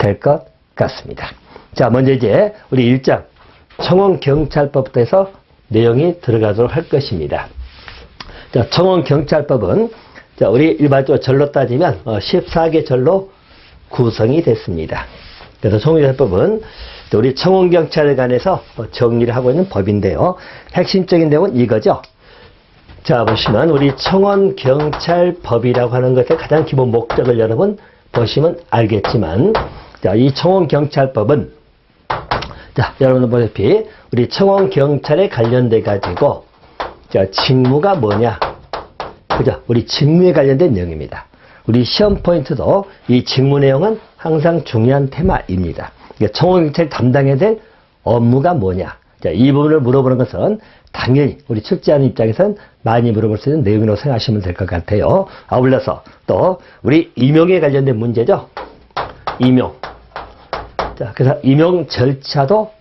될 것 같습니다. 자, 먼저 이제 우리 1장 청원경찰법부터 해서 내용이 들어가도록 할 것입니다. 자, 청원경찰법은 자, 우리 일반적으로 절로 따지면 14개 절로 구성이 됐습니다. 그래서 청원경찰법은 우리 청원경찰에 관해서 정리를 하고 있는 법인데요. 핵심적인 내용은 이거죠. 자, 보시면 우리 청원경찰법이라고 하는 것의 가장 기본 목적을 여러분 보시면 알겠지만, 자, 이 청원경찰법은 자, 여러분 보시다시피 우리 청원경찰에 관련돼 가지고 자, 직무가 뭐냐? 그죠? 우리 직무에 관련된 내용입니다. 우리 시험 포인트도 이 직무 내용은 항상 중요한 테마입니다. 청원경찰 담당해야 될 업무가 뭐냐? 자, 이 부분을 물어보는 것은 당연히 우리 출제하는 입장에서는 많이 물어볼 수 있는 내용이라고 생각하시면 될 것 같아요. 아울러서 또 우리 임용에 관련된 문제죠. 임용. 자, 그래서 임용 절차도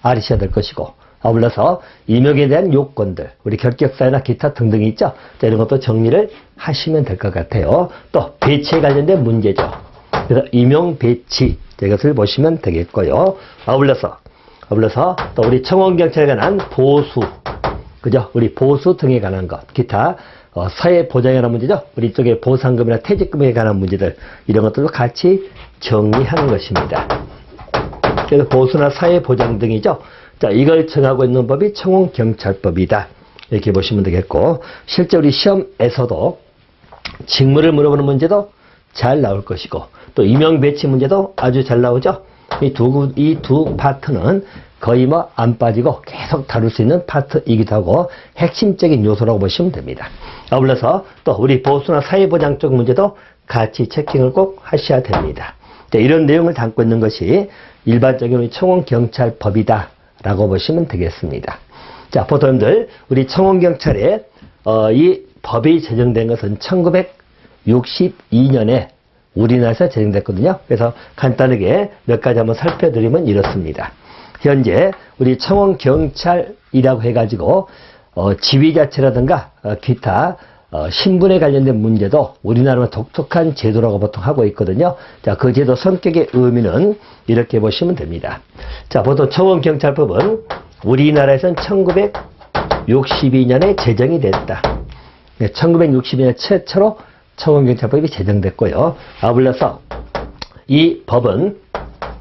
알으셔야 될 것이고, 아울러서 임용에 대한 요건들, 우리 결격사유나 기타 등등이 있죠. 자, 이런 것도 정리를 하시면 될 것 같아요. 또 배치에 관련된 문제죠. 그래서 임용 배치 이것을 보시면 되겠고요. 아울러서 또 우리 청원경찰에 관한 보수, 그죠? 우리 보수 등에 관한 것, 기타 사회 보장에 관한 문제죠. 우리 쪽에 보상금이나 퇴직금에 관한 문제들, 이런 것들도 같이 정리하는 것입니다. 그래서 보수나 사회 보장 등이죠. 자, 이걸 정하고 있는 법이 청원경찰법이다. 이렇게 보시면 되겠고, 실제 우리 시험에서도 직무를 물어보는 문제도 잘 나올 것이고, 또 임용 배치 문제도 아주 잘 나오죠. 이 두 파트는 거의 뭐 안 빠지고 계속 다룰 수 있는 파트이기도 하고 핵심적인 요소라고 보시면 됩니다. 아울러서 또 우리 보수나 사회보장 쪽 문제도 같이 체킹을 꼭 하셔야 됩니다. 자, 이런 내용을 담고 있는 것이 일반적인 우리 청원경찰법이다 라고 보시면 되겠습니다. 자, 보통들 우리 청원경찰에 이 법이 제정된 것은 1962년에 우리나라에서 제정됐거든요. 그래서 간단하게 몇 가지 한번 살펴드리면 이렇습니다. 현재 우리 청원경찰이라고 해가지고 지휘자체라든가 기타 신분에 관련된 문제도 우리나라는 독특한 제도라고 보통 하고 있거든요. 자, 그 제도 성격의 의미는 이렇게 보시면 됩니다. 자, 보통 청원경찰법은 우리나라에서는 1962년에 제정이 됐다. 1962년 최초로 청원경찰법이 제정됐고요. 아울러서 이 법은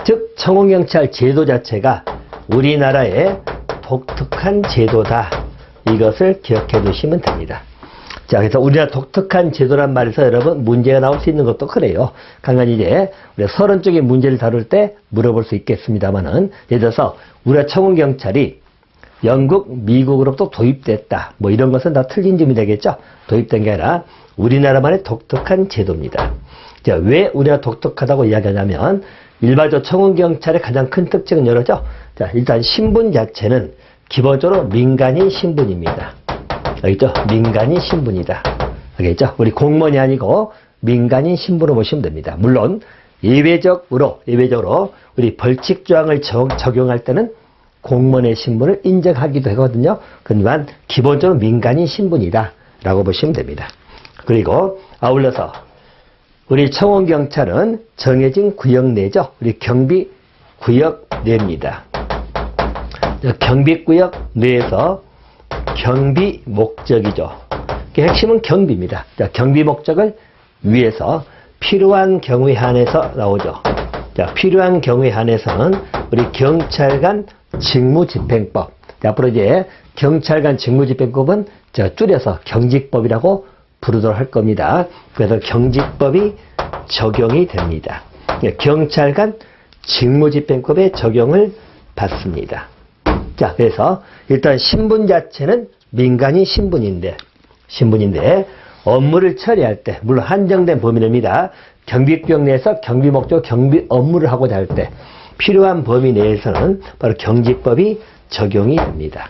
즉 청원경찰 제도 자체가 우리나라의 독특한 제도다. 이것을 기억해 두시면 됩니다. 자, 그래서 우리나라 독특한 제도란 말에서 여러분 문제가 나올 수 있는 것도 그래요. 간간히 이제 우리가 서론 쪽의 문제를 다룰 때 물어볼 수 있겠습니다만은, 예를 들어서 우리나라 청원경찰이 영국, 미국으로부터 도입됐다. 뭐 이런 것은 다 틀린 점이 되겠죠. 도입된 게 아니라 우리나라만의 독특한 제도입니다. 자, 왜 우리가 독특하다고 이야기하냐면, 일반적으로 청원경찰의 가장 큰 특징은 이러죠. 자, 일단 신분 자체는 기본적으로 민간인 신분입니다. 알겠죠? 민간인 신분이다. 알겠죠? 우리 공무원이 아니고 민간인 신분으로 보시면 됩니다. 물론 예외적으로 우리 벌칙조항을 적용할 때는 공무원의 신분을 인정하기도 하거든요. 그렇지만 기본적으로 민간인 신분이다 라고 보시면 됩니다. 그리고 아울러서 우리 청원경찰은 정해진 구역 내죠. 우리 경비구역 내입니다. 경비구역 내에서 경비 목적이죠. 핵심은 경비입니다. 자, 경비 목적을 위해서 필요한 경우에 한해서 나오죠. 자, 필요한 경우에 한해서는 우리 경찰관 직무집행법. 자, 앞으로 이제 경찰관 직무집행법은 줄여서 경직법이라고 부르도록 할 겁니다. 그래서 경직법이 적용이 됩니다. 경찰관 직무집행법의 적용을 받습니다. 자, 그래서 일단 신분 자체는 민간인 신분인데 업무를 처리할 때, 물론 한정된 범위 내입니다. 경비구역 내에서 경비 목적 경비 업무를 하고자 할 때 필요한 범위 내에서는 바로 경직법이 적용이 됩니다.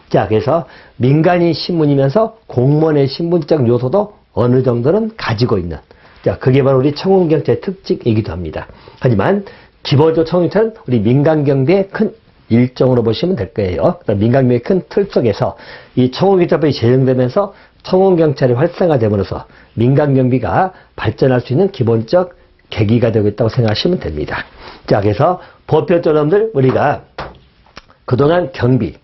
자, 그래서 민간인 신분이면서 공무원의 신분적 요소도 어느 정도는 가지고 있는, 자, 그게 바로 우리 청원경찰의 특징이기도 합니다. 하지만 기본적으로 청원경찰은 우리 민간경비의 큰 일종으로 보시면 될 거예요. 민간경비의 큰 틀 속에서 이 청원경찰법이 제정되면서 청원경찰이 활성화됨으로써 민간경비가 발전할 수 있는 기본적 계기가 되고 있다고 생각하시면 됩니다. 자, 그래서 보편적으로 우리가 그동안 경비,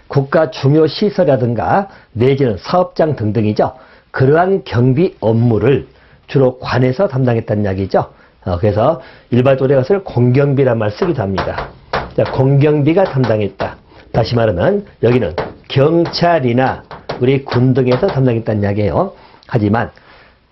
국가 중요 시설이라든가 내지는 사업장 등등이죠. 그러한 경비 업무를 주로 관에서 담당했다는 이야기죠. 그래서 일반적으로 이것을 공경비란 말 쓰기도 합니다. 자, 공경비가 담당했다. 다시 말하면 여기는 경찰이나 우리 군 등에서 담당했다는 이야기예요. 하지만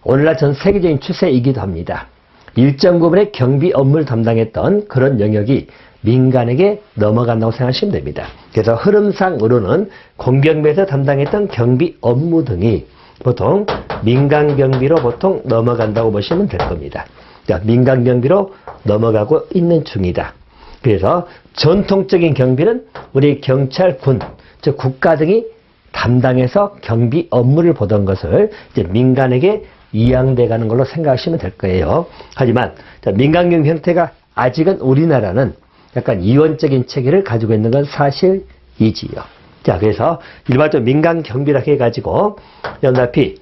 오늘날 전 세계적인 추세이기도 합니다. 일정 부분의 경비 업무를 담당했던 그런 영역이 민간에게 넘어간다고 생각하시면 됩니다. 그래서 흐름상으로는 공경비에서 담당했던 경비 업무 등이 보통 민간 경비로 보통 넘어간다고 보시면 될 겁니다. 자, 민간 경비로 넘어가고 있는 중이다. 그래서 전통적인 경비는 우리 경찰, 군, 즉 국가 등이 담당해서 경비 업무를 보던 것을 이제 민간에게 이양돼 가는 걸로 생각하시면 될 거예요. 하지만 자, 민간 경비 형태가 아직은 우리나라는 약간 이원적인 체계를 가지고 있는 건 사실이지요. 자, 그래서 일반적으로 민간 경비라 해가지고 연달피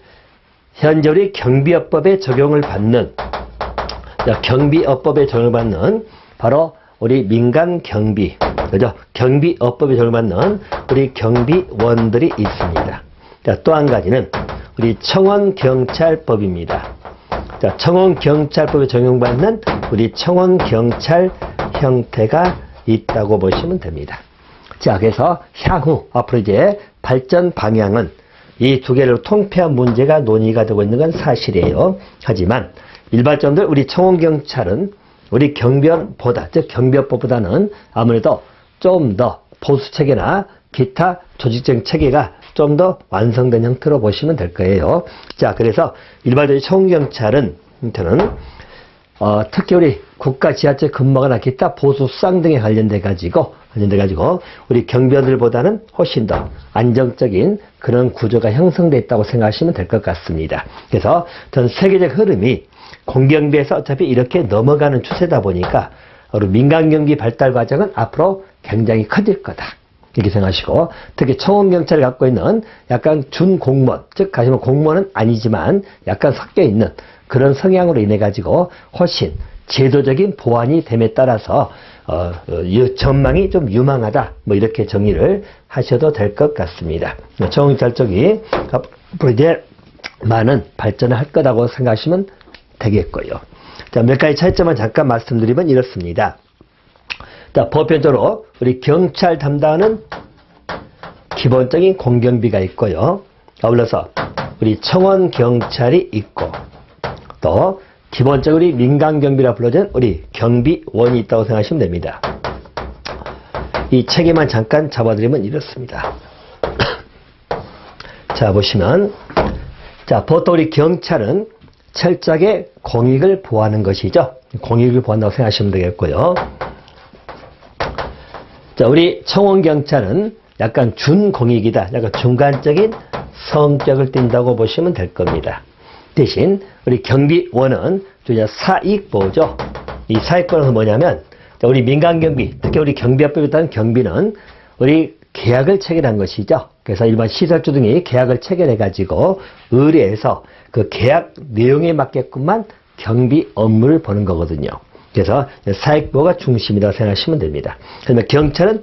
현재 우리 경비업법에 적용을 받는 경비업법에 적용을 받는 바로 우리 민간 경비, 그죠? 경비업법에 적용을 받는 우리 경비원들이 있습니다. 자, 또 한 가지는 우리 청원경찰법입니다. 자, 청원경찰법에 적용받는 우리 청원경찰 형태가 있다고 보시면 됩니다. 자, 그래서 향후 앞으로 이제 발전 방향은 이 두 개를 통폐합 문제가 논의가 되고 있는 건 사실이에요. 하지만 일반적으로 우리 청원경찰은 우리 경비원보다, 즉 경비업법보다는 아무래도 좀 더 보수 체계나 기타 조직적 체계가 좀 더 완성된 형태로 보시면 될 거예요. 자, 그래서 일반적으로 청원경찰은 특히 우리 국가 지하철 근무하거나 기타 보수 수상 등에 관련돼 가지고 우리 경비원들보다는 훨씬 더 안정적인 그런 구조가 형성되어 있다고 생각하시면 될 것 같습니다. 그래서 전 세계적 흐름이 공경비에서 어차피 이렇게 넘어가는 추세다 보니까 우리 민간경비 발달 과정은 앞으로 굉장히 커질 거다. 이렇게 생각하시고, 특히 청원경찰이 갖고 있는 약간 준공무원, 즉 가시면 공무원은 아니지만 약간 섞여 있는 그런 성향으로 인해 가지고 훨씬 제도적인 보완이 됨에 따라서 전망이 좀 유망하다, 뭐 이렇게 정의를 하셔도 될 것 같습니다. 청원경찰 쪽이 앞으로 이제 많은 발전을 할 거라고 생각하시면 되겠고요. 자, 몇 가지 차이점을 잠깐 말씀드리면 이렇습니다. 자, 보편적으로 우리 경찰 담당은 기본적인 공경비가 있고요. 아울러서 우리 청원경찰이 있고, 또 기본적으로 우리 민간경비라 불러지는 우리 경비원이 있다고 생각하시면 됩니다. 이 체계만 잠깐 잡아드리면 이렇습니다. 자, 보시면, 자, 보통 우리 경찰은 철저하게 공익을 보호하는 것이죠. 공익을 보호한다고 생각하시면 되겠고요. 자, 우리 청원경찰은 약간 준공익이다. 약간 중간적인 성격을 띈다고 보시면 될 겁니다. 대신 우리 경비원은 사익보호죠. 이 사익보호는 뭐냐면 우리 민간경비, 특히 우리 경비업법에 따른 경비는 우리 계약을 체결한 것이죠. 그래서 일반 시설주 등이 계약을 체결해가지고 의뢰해서 그 계약 내용에 맞게끔만 경비 업무를 보는 거거든요. 그래서 사익보호가 중심이라고 생각하시면 됩니다. 그러면 경찰은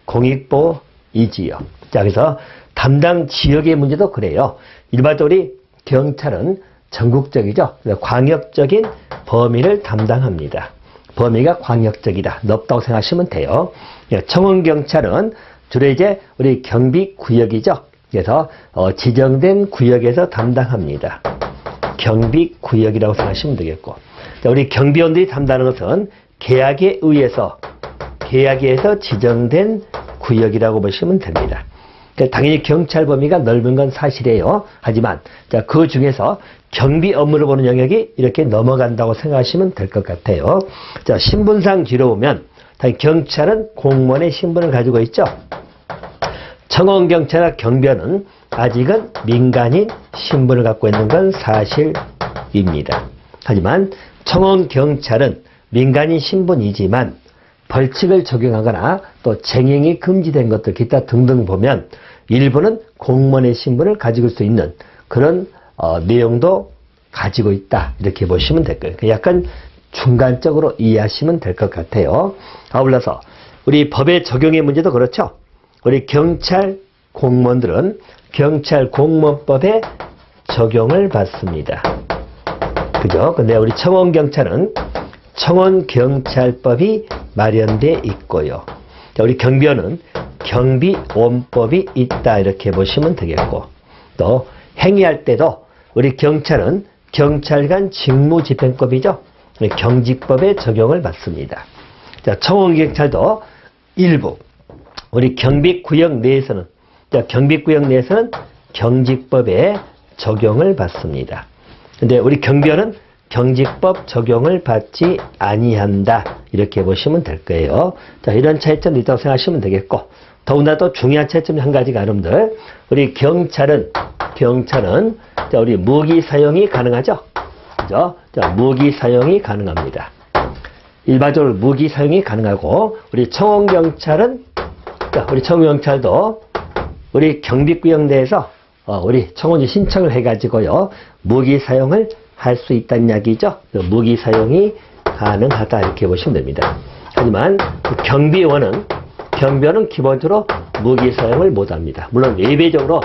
공익보호이지요. 자, 그래서 담당 지역의 문제도 그래요. 일반적으로 경찰은 전국적이죠. 광역적인 범위를 담당합니다. 범위가 광역적이다, 넓다고 생각하시면 돼요. 청원경찰은 주로 이제 우리 경비구역이죠. 그래서 지정된 구역에서 담당합니다. 경비구역이라고 생각하시면 되겠고, 우리 경비원들이 담당하는 것은 계약에 의해서 지정된 구역이라고 보시면 됩니다. 당연히 경찰 범위가 넓은 건 사실이에요. 하지만 그 중에서 경비 업무를 보는 영역이 이렇게 넘어간다고 생각하시면 될 것 같아요. 자, 신분상 뒤로 보면 경찰은 공무원의 신분을 가지고 있죠. 청원경찰과 경비원은 아직은 민간인 신분을 갖고 있는 건 사실입니다. 하지만 청원경찰은 민간인 신분이지만 벌칙을 적용하거나 또 쟁행이 금지된 것들 기타 등등 보면 일부는 공무원의 신분을 가지고 수 있는 그런 내용도 가지고 있다, 이렇게 보시면 될 거예요. 약간 중간적으로 이해하시면 될 것 같아요. 아울러서 우리 법의 적용의 문제도 그렇죠. 우리 경찰 공무원들은 경찰 공무원법에 적용을 받습니다. 그죠? 근데 우리 청원경찰은 청원경찰법이 마련되어 있고요. 자, 우리 경비원은 경비원법이 있다 이렇게 보시면 되겠고, 또 행위할 때도 우리 경찰은 경찰관 직무집행법이죠. 경직법에 적용을 받습니다. 자, 청원경찰도 일부 우리 경비구역 내에서는, 자, 경비구역 내에서는 경직법에 적용을 받습니다. 근데 우리 경비원은 경직법 적용을 받지 아니한다 이렇게 보시면 될 거예요. 자, 이런 차이점이 있다고 생각하시면 되겠고, 더군다나 또 중요한 차이점이 한 가지가 여러분들, 우리 경찰은 자, 우리 무기 사용이 가능하죠. 그죠? 자, 무기 사용이 가능합니다. 일반적으로 무기 사용이 가능하고, 우리 청원경찰은, 자, 우리 청원경찰도 우리 경비구역 내에서 우리 청원이 신청을 해가지고요, 무기 사용을 할 수 있다는 이야기죠. 무기 사용이 가능하다 이렇게 보시면 됩니다. 하지만 경비원은 기본적으로 무기 사용을 못합니다. 물론 예외적으로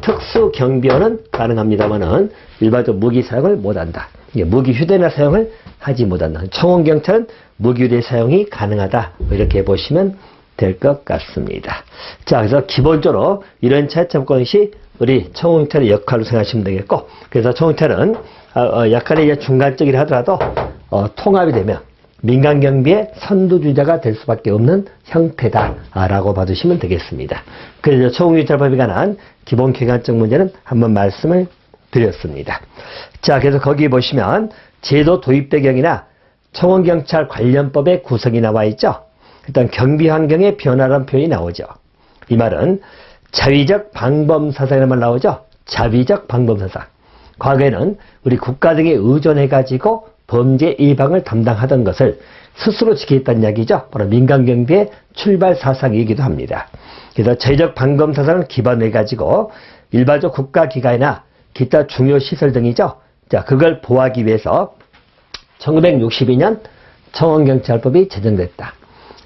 특수 경비원은 가능합니다만은 일반적으로 무기 사용을 못한다. 무기 휴대나 사용을 하지 못한다. 청원경찰은 무기 휴대 사용이 가능하다 이렇게 보시면 될 것 같습니다. 자, 그래서 기본적으로 이런 차이점권 시 우리 청원경찰의 역할로 생각하시면 되겠고, 그래서 청원경찰은 약간의 이제 중간적이라 하더라도 통합이 되면 민간경비의 선두주자가 될 수밖에 없는 형태다라고 봐주시면 되겠습니다. 그래서 청원경찰법에 관한 기본 개관적 문제는 한번 말씀을 드렸습니다. 자, 그래서 거기 보시면 제도 도입 배경이나 청원경찰 관련법의 구성이 나와 있죠. 일단 경비환경의 변화라는 표현이 나오죠. 이 말은 자위적 방범사상이라는 말 나오죠. 자위적 방범사상. 과거에는 우리 국가 등에 의존해가지고 범죄 예방을 담당하던 것을 스스로 지키겠다는 이야기죠. 바로 민간경비의 출발 사상이기도 합니다. 그래서 자위적 방범사상을 기반으로 해가지고 일반적 국가기관이나 기타 중요 시설 등이죠. 자, 그걸 보호하기 위해서 1962년 청원경찰법이 제정됐다.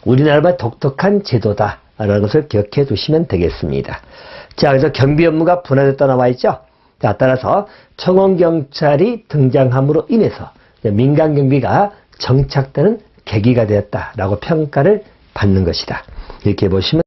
우리나라만 독특한 제도다라는 것을 기억해 두시면 되겠습니다. 자, 그래서 경비 업무가 분화됐다 나와 있죠. 자, 따라서 청원경찰이 등장함으로 인해서 민간경비가 정착되는 계기가 되었다라고 평가를 받는 것이다. 이렇게 보시면